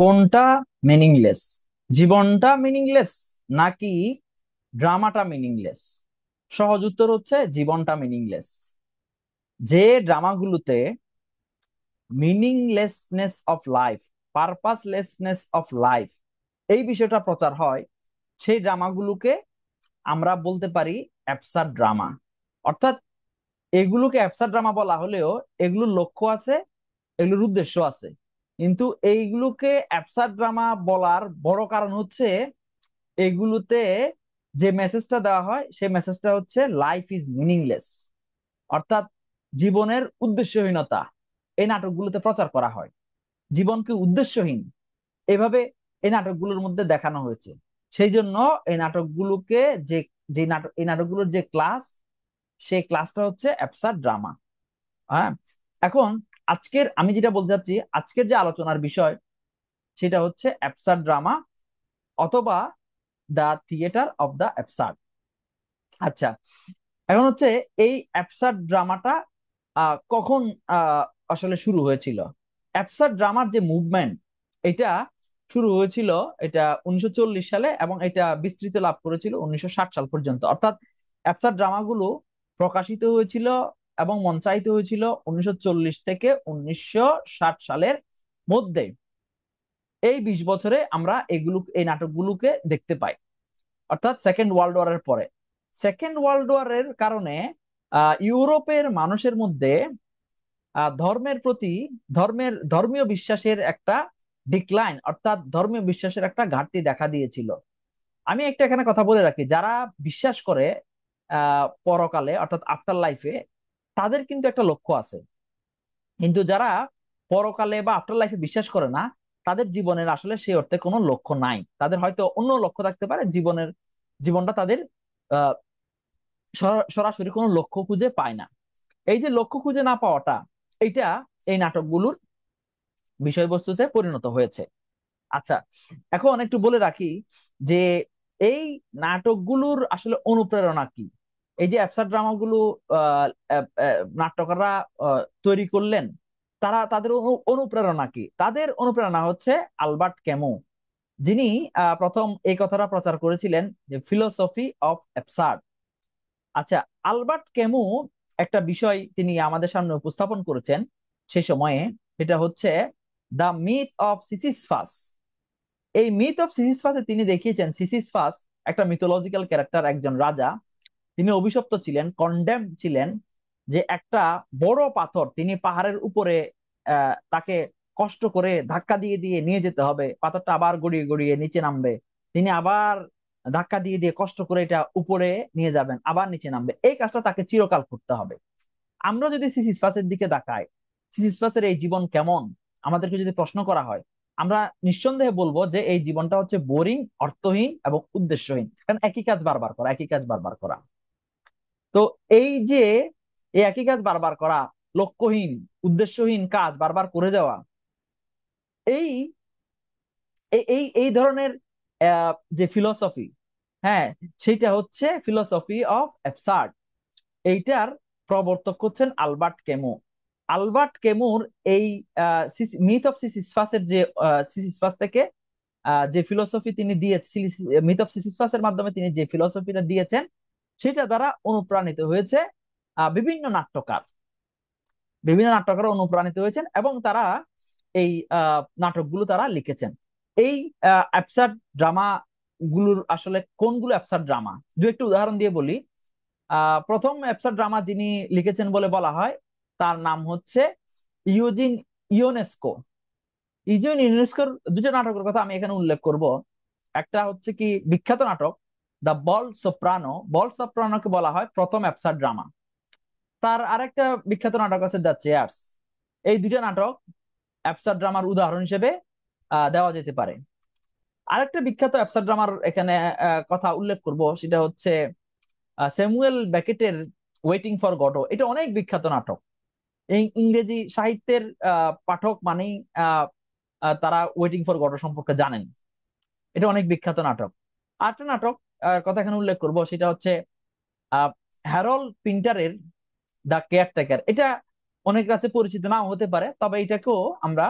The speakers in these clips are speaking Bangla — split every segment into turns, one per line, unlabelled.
কোনটা মিনিংলেস? জীবনটা মিনিংলেস নাকি ড্রামাটা মিনিংলেস? সহজ উত্তর হচ্ছে জীবনটা মিনিংলেস। যে ড্রামাগুলোতে মিনিংলেসনেস অফ লাইফ, পারপাসলেসনেস অফ লাইফ, এই বিষয়টা প্রচার হয়, সেই ড্রামাগুলোকে আমরা বলতে পারি অ্যাবসার্ড ড্রামা। অর্থাৎ এগুলোকে অ্যাবসার্ড ড্রামা বলা হলেও এগুলোর লক্ষ্য আছে, এগুলোর উদ্দেশ্য আছে। কিন্তু এইগুলোকে অ্যাবসার্ড ড্রামা বলার বড় কারণ হচ্ছে এগুলোতে যে মেসেজটা দেওয়া হয় সেই মেসেজটা হচ্ছে লাইফ ইজ মিনিংলেস, অর্থাৎ জীবনের উদ্দেশ্যহীনতা এই নাটকগুলোতে প্রচার করা হয়। জীবনকে উদ্দেশ্যহীন এভাবে এই নাটকগুলোর মধ্যে দেখানো হয়েছে। সেই জন্য এই নাটকগুলোকে যে যে নাটক এই নাটকগুলোর যে ক্লাস, সেই ক্লাসটা হচ্ছে অ্যাবসার্ড ড্রামা। হ্যাঁ, এখন আজকের আমি যেটা বলতে চাচ্ছি, আজকের যে আলোচনার বিষয় সেটা হচ্ছে অ্যাবসার্ড ড্রামা অথবা the theatre of the absurd. আচ্ছা, এখন হচ্ছে এই অ্যাবসার্ড ড্রামাটা কখন আসলে শুরু হয়েছিল? অ্যাবসার্ড ড্রামার যে মুভমেন্ট, এটা শুরু হয়েছিল এটা 1940 সালে এবং এটা বিস্তৃত লাভ করেছিল 1960 সাল পর্যন্ত। অর্থাৎ অ্যাবসার্ড ড্রামাগুলো প্রকাশিত হয়েছিল এবং মঞ্চায়িত হয়েছিল 1940 থেকে 1960 সালের মধ্যে। এই 20 বছরে আমরা এই নাটকগুলোকে দেখতে পাই, অর্থাৎ সেকেন্ড ওয়ার্ল্ড ওয়ারের পরে। সেকেন্ড ওয়ার্ল্ড ওয়ারের কারণে ইউরোপের মানুষের মধ্যে ধর্মের প্রতি ধর্মীয় বিশ্বাসের একটা ডিক্লাইন, অর্থাৎ ধর্মীয় বিশ্বাসের একটা ঘাটতি দেখা দিয়েছিল। আমি একটা এখানে কথা বলে রাখি, যারা বিশ্বাস করে পরকালে অর্থাৎ আফটার লাইফে, তাদের কিন্তু একটা লক্ষ্য আছে। কিন্তু যারা পরকালে বা আফটার লাইফে বিশ্বাস করে না, তাদের জীবনের আসলে সেই অর্থে কোনো লক্ষ্য নাই। তাদের হয়তো অন্য লক্ষ্য থাকতে পারে, জীবনটা তাদের আহ সরাসরি কোনো লক্ষ্য খুঁজে পায় না। এই যে লক্ষ্য খুঁজে না পাওয়াটা, এইটা এই নাটকগুলোর বিষয়বস্তুতে পরিণত হয়েছে। আচ্ছা, এখন একটু বলে রাখি যে এই নাটকগুলোর আসলে অনুপ্রেরণা কি। এই যে অ্যাবসার্ড ড্রামাগুলো নাট্যকাররা তৈরি করলেন, তাদের অনুপ্রেরণা কি? তাদের অনুপ্রেরণা হচ্ছে আলবার্ট ক্যামু, যিনি প্রথম এই কথাটা প্রচার করেছিলেন যে ফিলোসফি অফ অ্যাবসার্ড। আচ্ছা, আলবার্ট ক্যামু একটা বিষয় তিনি আমাদের সামনে উপস্থাপন করেছেন সেই সময়ে, এটা হচ্ছে দ্য মিথ অফ সিসিসফাস। এই মিথ অফ সিসিসফাসে তিনি দেখিয়েছেন সিসিসফাস একটা মিথোলজিক্যাল ক্যারেক্টার, একজন রাজা। তিনি অভিশপ্ত ছিলেন, কন্ডেম ছিলেন, যে একটা বড় পাথর তিনি পাহাড়ের উপরে তাকে কষ্ট করে ধাক্কা দিয়ে দিয়ে নিয়ে যেতে হবে, পাথরটা আবার গড়িয়ে গড়িয়ে নিচে নামবে, তিনি আবার ধাক্কা দিয়ে দিয়ে কষ্ট করে এটা উপরে নিয়ে যাবেন, আবার নিচে নামবে, এই কাজটা তাকে চিরকাল করতে হবে। আমরা যদি সিসিসফাসের দিকে তাকাই, সিসিসফাসের এই জীবন কেমন, আমাদেরকে যদি প্রশ্ন করা হয়, আমরা নিঃসন্দেহে বলবো যে এই জীবনটা হচ্ছে বোরিং, অর্থহীন এবং উদ্দেশ্যহীন। কারণ একই কাজ বারবার করা, একই কাজ বারবার করা। তো এই যে এই একই কাজ বারবার করা, লক্ষ্যহীন উদ্দেশ্যহীন কাজ বারবার করে যাওয়া, এই এই এই এই ধরনের যে ফিলসফি, হ্যাঁ, সেটা হচ্ছে ফিলসফি অফ অ্যাবসার্ড। এইটার প্রবর্তক হচ্ছেন আলবার্ট ক্যামু। আলবার্ট ক্যামুর এই মিথ অফ সিসিসফাসের যে সিসিসফাস থেকে যে ফিলোসফি তিনি দিয়েছেন, মিথ অফ সিসিসফাসের মাধ্যমে তিনি যে ফিলোসফিটা দিয়েছেন, সেটা দ্বারা অনুপ্রাণিত হয়েছে বিভিন্ন নাট্যকার। বিভিন্ন নাট্যকার অনুপ্রাণিত হয়েছেন এবং তারা এই নাটকগুলো তারা লিখেছেন। এই অ্যাবসার্ড ড্রামা গুলোর আসলে কোনগুলো অ্যাবসার্ড ড্রামা, দু একটু উদাহরণ দিয়ে বলি। প্রথম অ্যাবসার্ড ড্রামা যিনি লিখেছেন বলে বলা হয়, তার নাম হচ্ছে ইউজিন ইউনেস্কো। ইউজিন ইউনেস্কোর দুটো নাটকের কথা আমি এখানে উল্লেখ করব। একটা হচ্ছে কি বিখ্যাত নাটক দ্য বল সোপ্রানো। বল সোপ্রানোকে বলা হয় প্রথম অ্যাবসার্ড ড্রামা। তার আরেকটা বিখ্যাত নাটক আছে দ্য চেয়ার্স। এই দুটো নাটক অ্যাবসার্ড ড্রামার উদাহরণ হিসেবে দেওয়া যেতে পারে। আরেকটা বিখ্যাত অ্যাবসার্ড ড্রামার এখানে কথা উল্লেখ করব, সেটা হচ্ছে স্যামুয়েল বেকেটের ওয়েটিং ফর গডো। এটা অনেক বিখ্যাত নাটক। এই ইংরেজি সাহিত্যের পাঠক মানেই তারা ওয়েটিং ফর গডো সম্পর্কে জানেন। এটা অনেক বিখ্যাত নাটক। আরেকটা নাটক কথা এখানে উল্লেখ করব, সেটা হচ্ছে হ্যারল্ড পিন্টারের দ্য কেয়ারটেকার। এটা অনেক কাছে পরিচিত নাও হতে পারে, তবে এটাকেও আমরা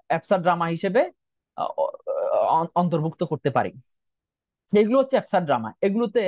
অ্যাবসার্ড ড্রামা হিসেবে অন্তর্ভুক্ত করতে পারি। এগুলো হচ্ছে অ্যাবসার্ড ড্রামা, এগুলোতে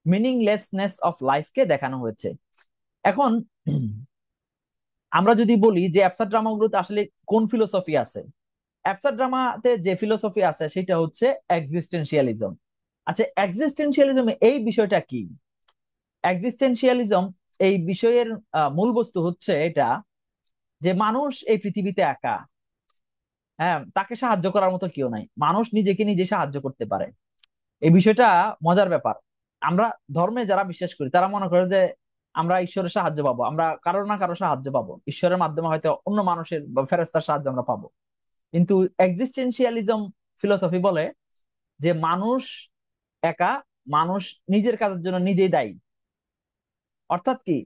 মিনিংলেসনেস অফ লাইফকে দেখানো হয়েছে। এখন আমরা যদি বলি যে অ্যাবসার্ড ড্রামাগুলোতে আসলে কোন ফিলোসফি আছে, অ্যাবসার্ড ড্রামাতে যে ফিলোসফি আছে সেটা হচ্ছে এক্সিস্টেন্সিয়ালিজম। আচ্ছা, এক্সিস্টেন্সিয়ালিজম এই বিষয়টা কি? এক্সিস্টেন্সিয়ালিজম এই বিষয়ের মূল বস্তু হচ্ছে এটা যে মানুষ এই পৃথিবীতে একা। হ্যাঁ, তাকে সাহায্য করার মতো কেউ নাই, মানুষ নিজেকে নিজে সাহায্য করতে পারে। এই বিষয়টা মজার ব্যাপার। আমরা ধর্মে যারা বিশ্বাস করি তারা মনে করে যে আমরা ঈশ্বরের সাহায্য পাবো, আমরা কারো না কারো সাহায্য পাবো, ঈশ্বরের মাধ্যমে হয়তো অন্য মানুষের বা ফেরেস্তার সাহায্য আমরা পাবো। কিন্তু এক্সিস্টেন্সিয়ালিজম ফিলোসফি বলে যে মানুষ একা, মানুষ নিজের কাজের জন্য নিজেই দায়ী। অর্থাৎ কি,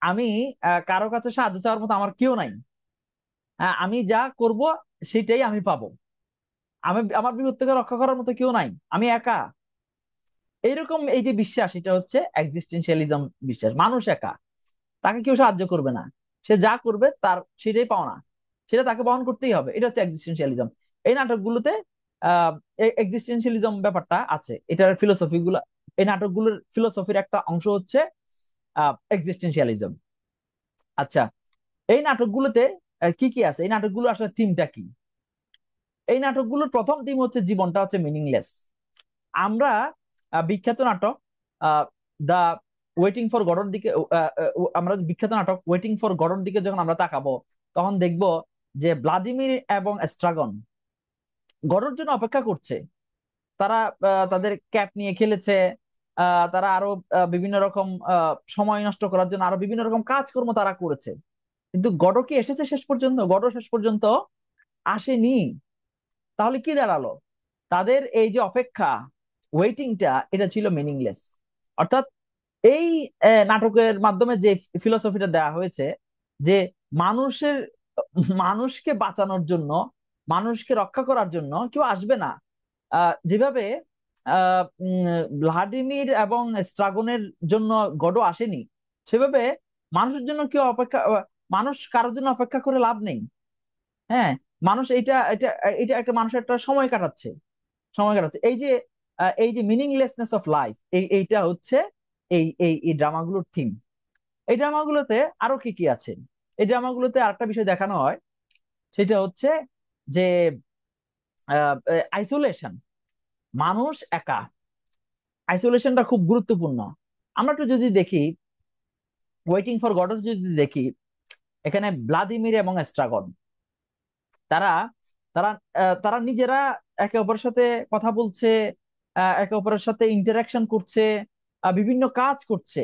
আমি কারো কাছে সাহায্য চাওয়ার মতো আমার কেউ নাই। আমি যা করব সেটাই আমি পাবো। আমার বিপদ থেকে রক্ষা করার মতো কেউ নাই, আমি একা। এইরকম এই যে বিশ্বাস, এটা হচ্ছে এক্সিস্টেন্সিয়ালিজম বিশ্বাস। মানুষ একা, তাকে কেউ সাহায্য করবে না, সে যা করবে তার সেটাই পাওনা, সেটা তাকে বহন করতেই হবে। এটা হচ্ছে এক্সিস্টেন্সিয়ালিজম। এই নাটকগুলোতে আহ এক্সিস্টেন্সিয়ালিজম ব্যাপারটা আছে, এটার ফিলোসফি গুলা, এই নাটকগুলোর ফিলোসফির একটা অংশ হচ্ছে এক্সিস্টেন্সিয়ালিজম। আচ্ছা, এই নাটকগুলোতে কি কি আছে, এই নাটকগুলো আসলে থিমটা কি? এই নাটকগুলোর প্রথম থিম হচ্ছে জীবনটা হচ্ছে মিনিংলেস। আমরা বিখ্যাত নাটক দা ওয়েটিং ফর গডের দিকে, আমরা বিখ্যাত নাটক ওয়েটিং ফর গডের দিকে যখন আমরা তাকাবো, তখন দেখব যে ভ্লাদিমির এবং স্ট্রাগন গডের জন্য অপেক্ষা করছে। তারা তাদের ক্যাপ নিয়ে খেলেছে, তারা আরো বিভিন্ন রকম সময় নষ্ট করার জন্য আরো বিভিন্ন রকম কাজকর্ম তারা করেছে। কিন্তু গডও কি এসেছে শেষ পর্যন্ত? গডও শেষ পর্যন্ত আসেনি। তাহলে কি দাঁড়ালো? তাদের এই যে অপেক্ষা, ওয়েটিংটা, এটা ছিল মিনিংলেস। অর্থাৎ এই নাটকের মাধ্যমে যে ফিলোসফিটা দেওয়া হয়েছে যে মানুষের মানুষকে বাঁচানোর জন্য, মানুষকে রক্ষা করার জন্য কেউ আসবে না। যেভাবে ভ্লাদিমির এবং স্ট্রাগনের জন্য গডও আসেনি, সেভাবে মানুষের জন্য কেউ অপেক্ষা, মানুষ কারোর জন্য অপেক্ষা করে লাভ নেই। হ্যাঁ, মানুষ এটা এটা এটা একটা মানুষের একটা সময় কাটাচ্ছে, সময় কাটাচ্ছে। এই যে মিনিংলেসনেস অফ লাইফ, এইটা হচ্ছে এই ড্রামাগুলোর থিম। এই ড্রামাগুলোতে আরো কি কি আছে? এই ড্রামাগুলোতে আরেকটা বিষয় দেখানো হয়, সেটা হচ্ছে যে আইসোলেশন, মানুষ একা। আইসোলেশনটা খুব গুরুত্বপূর্ণ। আমরা একটু যদি দেখি ওয়েটিং ফর গড, যদি দেখি এখানে ভ্লাদিমির এবং স্ট্রাগন, তারা তারা তারা নিজেরা একে অপরের সাথে কথা বলছে, একে অপরের সাথে ইন্টারাকশন করছে, বিভিন্ন কাজ করছে,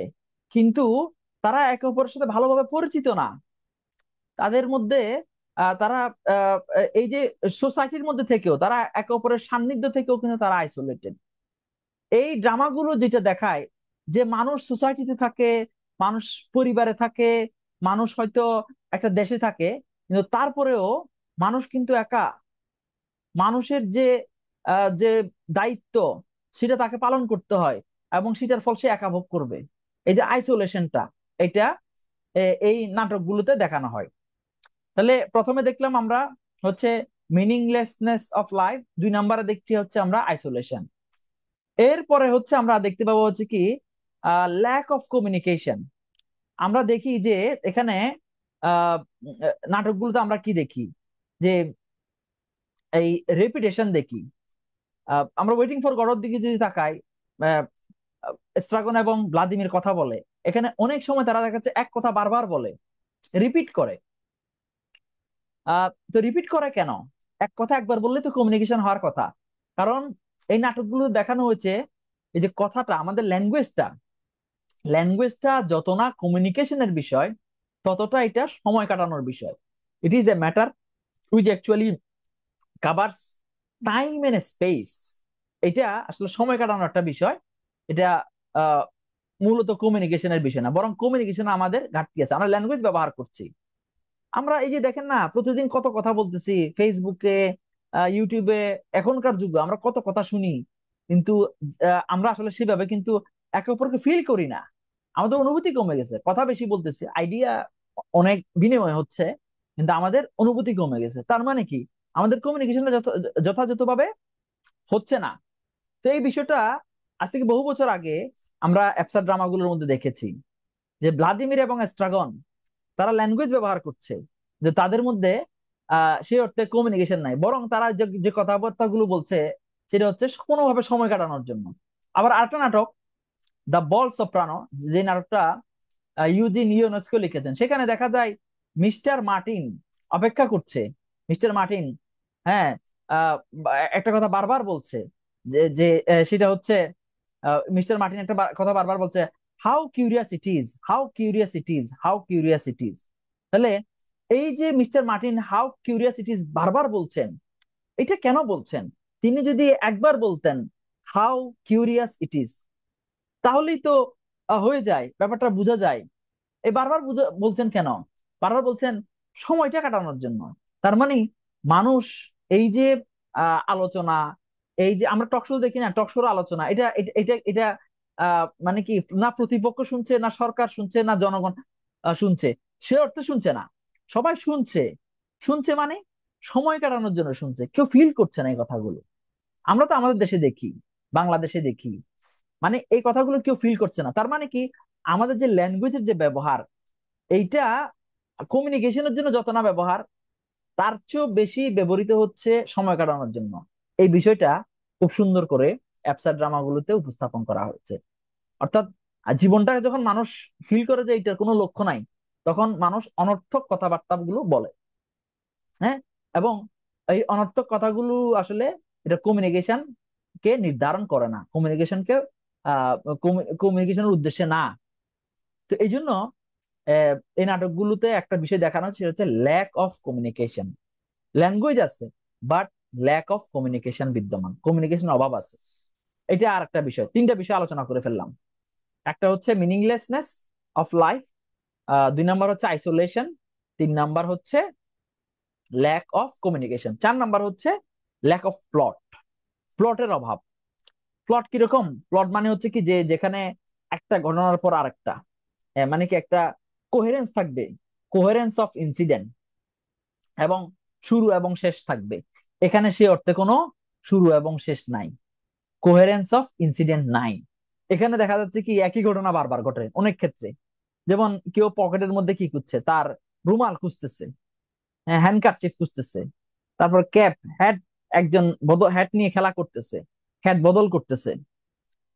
কিন্তু তারা একে অপরের সাথে ভালোভাবে পরিচিত না। তাদের মধ্যে তারা আহ, এই যে সোসাইটির মধ্যে থেকেও, তারা একে অপরের সান্নিধ্য থেকেও কিন্তু তারা আইসোলেটেড। এই ড্রামাগুলো যেটা দেখায় যে মানুষ সোসাইটিতে থাকে, মানুষ পরিবারে থাকে, মানুষ হয়তো একটা দেশে থাকে, কিন্তু তারপরেও মানুষ কিন্তু একা। মানুষের যে যে দায়িত্ব, সেটা তাকে পালন করতে হয়, এবং সেটার ফল সে একা ভোগ করবে। এই যে আইসোলেশনটা, এটা এই নাটকগুলোতে দেখানো হয়। তাহলে প্রথমে দেখলাম আমরা হচ্ছে মিনিংলেসনেস অফ লাইফ, 2 নম্বরে দেখছি হচ্ছে আমরা আইসোলেশন। এরপরে হচ্ছে আমরা দেখতে পাবো হচ্ছে কি ল্যাক অফ কমিউনিকেশন। আমরা দেখি যে এখানে আহ নাটকগুলোতে আমরা কি দেখি, যে এই রেপিটেশন দেখি। আমরা ওয়েটিং ফর গডের দিকে যদি তাকাই, স্ট্রাগন এবং ভ্লাদিমির কথা বলে, এখানে অনেক সময় তারা দেখা যাচ্ছে এক কথা বারবার বলে, রিপিট করে। তো রিপিট করে কেন? এক কথা একবার বললে তো কমিউনিকেশন হওয়ার কথা। কারণ এই নাটকগুলো দেখানো হয়েছে এই যে কথাটা, আমাদের ল্যাঙ্গুয়েজটা, ল্যাঙ্গুয়েজটা যত না কমিউনিকেশনের বিষয়, ততটা এটা সময় কাটানোর বিষয়। It is a matter which actually covers time and space. এটা আসলে সময় কাটানোর একটা বিষয়। এটা আহ, মূলত কমিউনিকেশনের বিষয় না, বরং কমিউনিকেশন আমাদের ঘাটতি আছে, আমরা ল্যাঙ্গুয়েজ ব্যবহার করছি। আমরা এই যে দেখেন না, প্রতিদিন কত কথা বলতেছি ফেসবুকে, ইউটিউবে, এখনকার যুগে আমরা কত কথা শুনি, কিন্তু আমরা আসলে সেভাবে কিন্তু একে অপরকে ফিল করি না। আমাদের অনুভূতি কমে গেছে, কথা বেশি বলতেছি, আইডিয়া অনেক বিনিময় হচ্ছে, কিন্তু আমাদের অনুভূতি কমে গেছে। তার মানে কি, আমাদের কমিউনিকেশনটা যথাযথভাবে হচ্ছে না। তো এই বিষয়টা আজ থেকে বহু বছর আগে আমরা অ্যাবসার্ড ড্রামাগুলোর মধ্যে দেখেছি যে ভ্লাদিমির এবং স্ট্রাগন তারা ল্যাঙ্গুয়েজ ব্যবহার করছে, যে তাদের মধ্যে সে অর্থে কমিউনিকেশন নাই, বরং তারা যে যে কথাবার্তাগুলো বলছে সেটা হচ্ছে কোনোভাবে সময় কাটানোর জন্য। আবার আরেকটা নাটক, দ্য বল সোপ্রানো, যে নাটকটা ইউজিন ইওনেস্কো লিখেছেন, সেখানে দেখা যায় মিস্টার মার্টিন অপেক্ষা করছে। মিস্টার মার্টিন, হ্যাঁ, একটা কথা বারবার বলছে, যে যে সেটা হচ্ছে মিস্টার মার্টিন একটা কথা বারবার বলছে, how curious it is, how curious it is, how curious it is. তাহলে এই যে mister Martin how curious it is বারবার বলছেন, এটা কেন বলছেন? তিনি যদি একবার বলতেন হাউ কিউরিয়াস ইট ইজ, তাহলেই তো হয়ে যায়, ব্যাপারটা বোঝা যায়। এই বারবার বলছেন কেন? বারবার বলছেন সময়টা কাটানোর জন্য। তার মানে মানুষ এই যে আলোচনা, এই যে আমরা টকশো দেখি না, টকশোর আলোচনা, এটা এটা এটা এটা মানে কি, না প্রতিপক্ষ শুনছে, না সরকার শুনছে, না জনগণ শুনছে, সে অর্থে শুনছে না, সবাই শুনছে। শুনছে মানে সময় কাটানোর জন্য শুনছে, কেউ ফিল করছে না এই কথাগুলো। আমরা তো আমাদের দেশে দেখি, বাংলাদেশে দেখি, মানে এই কথাগুলো কেউ ফিল করছে না। তার মানে কি, আমাদের যে ল্যাঙ্গুয়েজের যে ব্যবহার, এইটা কমিউনিকেশনের জন্য যত না ব্যবহার, তার চেয়েও বেশি ব্যবহৃত হচ্ছে সময় কাটানোর জন্য। এই বিষয়টা খুব সুন্দর করে অ্যাবসার্ড ড্রামাগুলোতে উপস্থাপন করা হয়েছে। অর্থাৎ জীবনটা যখন মানুষ ফিল করে যে এটার কোনো লক্ষ্য নাই, তখন মানুষ অনর্থক কথাবার্তা গুলো বলে। হ্যাঁ, এবং এই অনর্থক কথাগুলো আসলে এটা কমিউনিকেশন কে নির্ধারণ করে না, কমিউনিকেশনকে কমিউনিকেশনের উদ্দেশ্যে না। তো এই জন্য এই নাটকগুলোতে একটা বিষয় দেখানো হচ্ছে, সেটা হচ্ছে ল্যাক অফ কমিউনিকেশন। ল্যাঙ্গুয়েজ আছে, বাট ল্যাক অফ কমিউনিকেশন বিদ্যমান, কমিউনিকেশন অভাব আছে। এটা আর একটা বিষয়, তিনটা বিষয় আলোচনা করে ফেললাম। একটা হচ্ছে মিনিংলেসনেস অফ লাইফ, দুই নাম্বার হচ্ছে আইসোলেশন, তিন নাম্বার হচ্ছে ল্যাক অফ কমিউনিকেশন, চার নাম্বার হচ্ছে ল্যাক অফ প্লট, প্লটের অভাব। প্লট কিরকম? প্লট মানে হচ্ছে কি, যে যেখানে একটা ঘটনার পর আরেকটা, মানে কি একটা কোহেরেন্স থাকবে, কোহেরেন্স অফ ইনসিডেন্ট, এবং শুরু এবং শেষ থাকবে। এখানে সে অর্থে কোনো শুরু এবং শেষ নাই, কোহেরেন্স অফ ইনসিডেন্ট নাই। এখানে দেখা যাচ্ছে কি একই ঘটনা বারবার ঘটে অনেক ক্ষেত্রে। যেমন কেউ পকেটের মধ্যে কি খুঁজছে, তার রুমাল খুঁজতেছে, হ্যান্ডকারচিফ খুঁজতেছে, তারপর ক্যাপ, হ্যাট, একজন হ্যাট নিয়ে খেলা করতেছে, হ্যাট বদল করতেছে।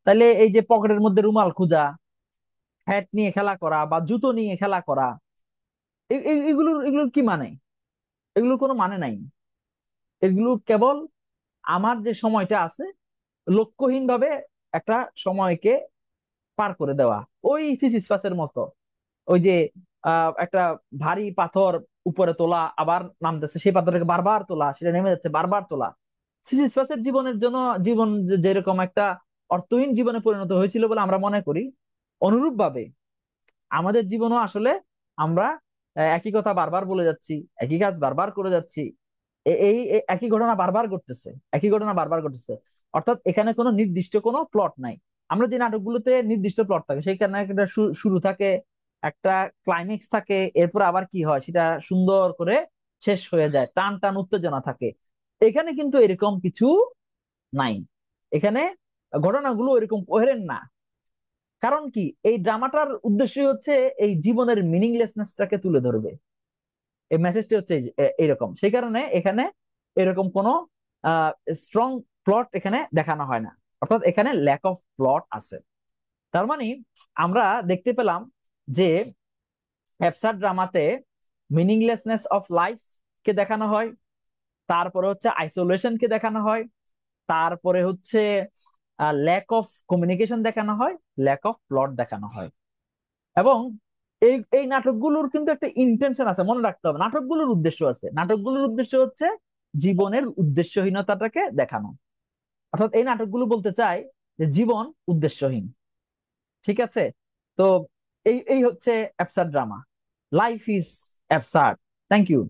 তাহলে এই যে পকেটের মধ্যে রুমাল খোঁজা, হ্যাট নিয়ে খেলা করা, বা জুতো নিয়ে খেলা করা, এগুলোর এগুলোর কি মানে? এগুলোর কোনো মানে নাই। এগুলো কেবল আমার যে সময়টা আছে, লক্ষ্যহীন ভাবে একটা সময়কে পার করে দেওয়া। ওই সিসিসফাসের মতো, ওই যে একটা ভারী পাথর উপরে তোলা, আবার নামতেছে, সেই পাথরটাকে বারবার তোলা, সেটা নেমে যাচ্ছে, বারবার তোলা। সিসিসফাসের জীবনের জন্য, জীবন যেরকম একটা অর্থহীন জীবনে পরিণত হয়েছিল বলে আমরা মনে করি, অনুরূপ ভাবে আমাদের জীবনও আসলে আমরা একই কথা বারবার বলে যাচ্ছি, একই কাজ বারবার করে যাচ্ছি। এই একই ঘটনা বারবার ঘটতেছে, একই ঘটনা বারবার ঘটতেছে। অর্থাৎ এখানে কোনো নির্দিষ্ট কোনো প্লট নাই। আমরা যে নাটকগুলোতে নির্দিষ্ট প্লট থাকে, সেখানে একটা শুরু থাকে, একটা ক্লাইম্যাক্স থাকে, এরপর আবার কি হয় সেটা সুন্দর করে শেষ হয়ে যায়, টান টান উত্তেজনা থাকে। এখানে কিন্তু এরকম কিছু নাই। এখানে ঘটনাগুলো এরকম কোহেরেন্ট না। কারণ কি, এই ড্রামাটার উদ্দেশ্য হচ্ছে এই জীবনের মিনিংলেসনেসটাকে তুলে ধরবে। এই মেসেজটি হচ্ছে এরকম, সেই কারণে এখানে এরকম কোনো স্ট্রং প্লট এখানে দেখানো হয় না। অর্থাৎ এখানে ল্যাক অফ প্লট আছে। তার মানে আমরা দেখতে পেলাম যে অ্যাবসার্ড ড্রামাতে মিনিংলেসনেস অফ লাইফ কে দেখানো হয়, তারপরে হচ্ছে আইসোলেশন কে দেখানো হয়, তারপরে হচ্ছে ল্যাক অফ কমিউনিকেশন দেখানো হয়, ল্যাক অফ প্লট দেখানো হয়। এবং এই এই নাটকগুলোর কিন্তু একটা ইন্টেনশন আছে, মনে রাখতে হবে। নাটকগুলোর উদ্দেশ্য আছে, নাটকগুলোর উদ্দেশ্য হচ্ছে জীবনের উদ্দেশ্যহীনতাটাকে দেখানো। অর্থাৎ এই নাটকগুলো বলতে চায় যে জীবন উদ্দেশ্যহীন। ঠিক আছে? তো এই এই হচ্ছে absurd drama, life is absurd. Thank you.